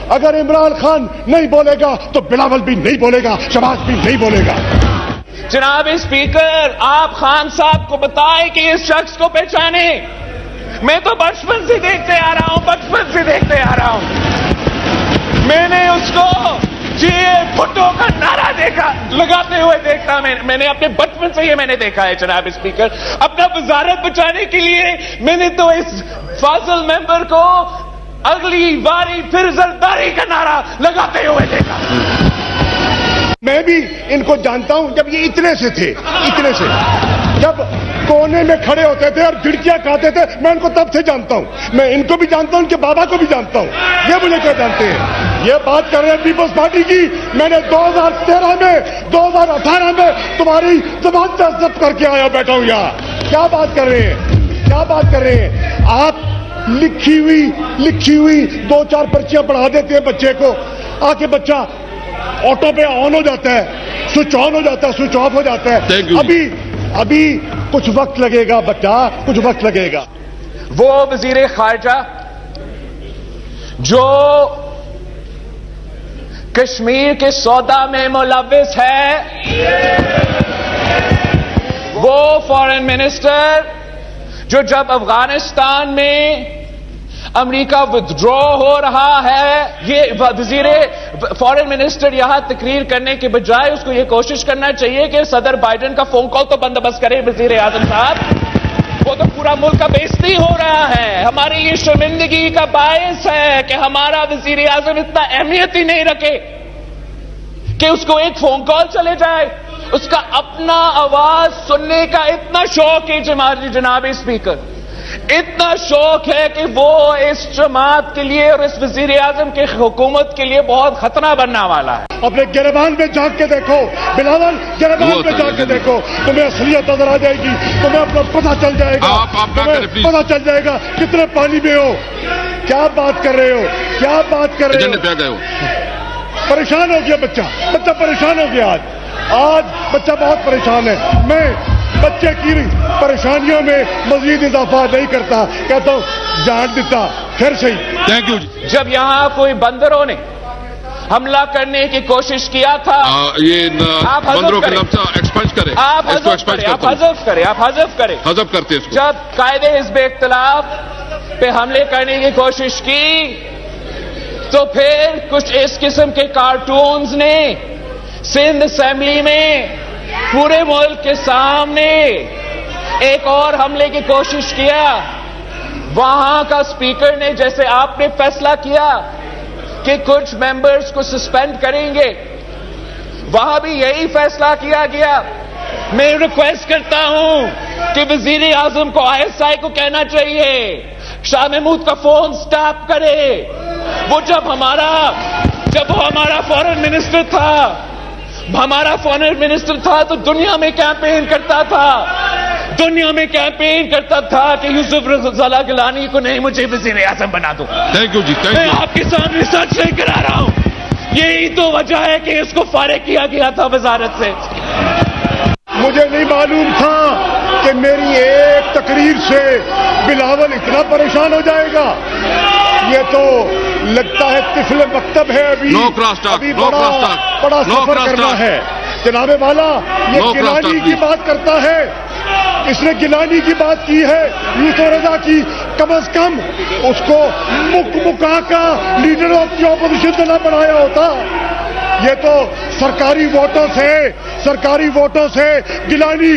اگر عمران خان نہیں بولے گا تو بلاول بھی نہیں بولے گا, شہباز بھی نہیں بولے گا. جناب اسپیکر, آپ خان صاحب کو بتائیں کہ اس شخص کو پہچانے. میں تو بچپن سے دیکھتے آ رہا ہوں, میں نے اس کو بھٹو کا نعرہ لگاتے ہوئے دیکھا. میں نے اپنے بچپن سے میں نے دیکھا ہے جناب اسپیکر. اپنا وزارت بچانے کے لیے میں نے تو اس فاضل ممبر کو اگلی باری پھر زرداری کا نعرہ لگاتے ہوئے دیکھا. میں بھی ان کو جانتا ہوں جب یہ اتنے سے جب کونے میں کھڑے ہوتے تھے اور گھڑکیاں کھاتے تھے, میں ان کو تب سے جانتا ہوں. میں ان کو بھی جانتا ہوں, ان کے بابا کو بھی جانتا ہوں. یہ مجھے کیا جانتے ہیں. یہ بات کر رہے ہیں پیپلز پارٹی کی. میں نے 2013 میں 2018 میں تمہاری زبان پہ ضبط کر کے آیا بیٹھا ہوں یہاں. کیا بات کر رہے ہیں آپ. لکھی ہوئی 2-4 پرچیاں پڑھا دیتے ہیں بچے کو, آ کے بچہ آٹو پہ آن ہو جاتا ہے, سوئچ آن ہو جاتا ہے, سوئچ آف ہو جاتا ہے. ابھی کچھ وقت لگے گا بچہ, کچھ وقت لگے گا. وہ وزیر خارجہ جو کشمیر کے سودا میں ملوث ہے, وہ فارن منسٹر جو جب افغانستان میں امریکہ ودرو ہو رہا ہے, یہ وزیر فارن منسٹر یہاں تقریر کرنے کے بجائے اس کو یہ کوشش کرنا چاہیے کہ صدر بائیڈن کا فون کال تو بندوبست کرے. وزیر اعظم صاحب, وہ تو پورا ملک کا بےعزتی ہو رہا ہے. ہماری یہ شرمندگی کا باعث ہے کہ ہمارا وزیر اعظم اتنا اہمیت ہی نہیں رکھے کہ اس کو ایک فون کال چلے جائے. اس کا اپنا آواز سننے کا اتنا شوق ہے جناب اسپیکر, اتنا شوق ہے کہ وہ اس جماعت کے لیے اور اس وزیر اعظم کی حکومت کے لیے بہت خطرہ بننے والا ہے. اپنے گریبان میں جھانک کے دیکھو بلاول, گریبان میں جھانک کے دیکھو, تمہیں اصلیت نظر آ جائے گی. تمہیں اپنا پتہ چل جائے گا, پتہ چل جائے گا کتنے پانی میں ہو. کیا بات کر رہے ہو. پریشان ہو گیا بچہ پریشان ہو گیا. آج بچہ بہت پریشان ہے. میں بچے کی پریشانیوں میں مزید اضافہ نہیں کرتا, کہتا ہوں جان دیتا پھر صحیح. Thank you. جب یہاں کوئی بندروں نے حملہ کرنے کی کوشش کیا تھا, یہ بندروں کا لفظ ایکسپنج کریں, آپ حذف کریں. جب قائد حزب اختلاف پہ حملے کرنے کی کوشش کی تو پھر کچھ اس قسم کے کارٹونز نے سندھ اسمبلی میں پورے ملک کے سامنے ایک اور حملے کی کوشش کیا. وہاں کا اسپیکر نے جیسے آپ نے فیصلہ کیا کہ کچھ ممبرز کو سسپینڈ کریں گے, وہاں بھی یہی فیصلہ کیا گیا. میں ریکویسٹ کرتا ہوں کہ وزیر اعظم کو ISI کو کہنا چاہیے شاہ محمود کا فون سٹاپ کرے. وہ جب وہ ہمارا فارن منسٹر تھا تو دنیا میں کیمپین کرتا تھا کہ یوسف رضا گیلانی کو نہیں, مجھے وزیر اعظم بنا دو. تھینک یو جی. میں آپ کے سامنے سچ لے کر آ رہا ہوں. یہی تو وجہ ہے کہ اس کو فارغ کیا گیا تھا وزارت سے. مجھے نہیں معلوم تھا کہ میری ایک تقریر سے بلاول اتنا پریشان ہو جائے گا. یہ تو لگتا ہے طفل مکتب ہے, ابھی بڑا سفر کرنا ہے. جناب والا, یہ گیلانی کی بات کرتا ہے, اس نے گیلانی کی بات کی ہے, یوسف رضا کی. کم از کم اس کو مکا کا لیڈر آف دی اپوزیشن نہ بنایا ہوتا. یہ تو سرکاری ووٹوں سے گیلانی